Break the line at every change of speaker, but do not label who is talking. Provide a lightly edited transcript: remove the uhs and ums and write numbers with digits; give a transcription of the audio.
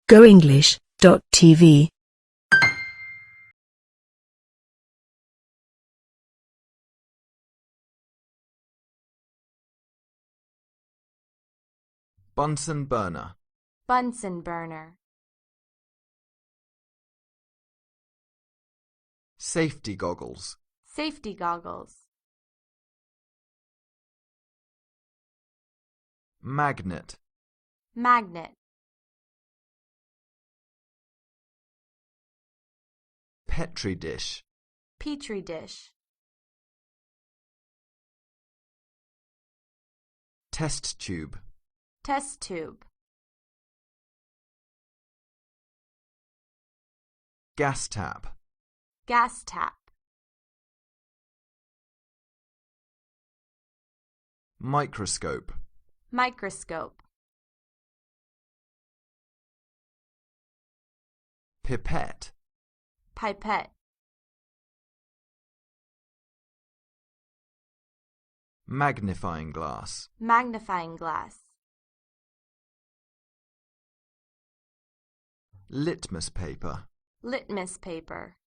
goenglish.tv
Bunsen burner.
Bunsen burner.
Safety goggles.
Safety goggles.
Magnet.
Magnet.
Petri dish.
Petri dish.
Test tube.
Test tube.
Gas tap.
Gas tap.
Microscope.
Microscope.
Pipette.
Pipette.
Magnifying glass.
Magnifying glass.
Litmus paper.
Litmus paper.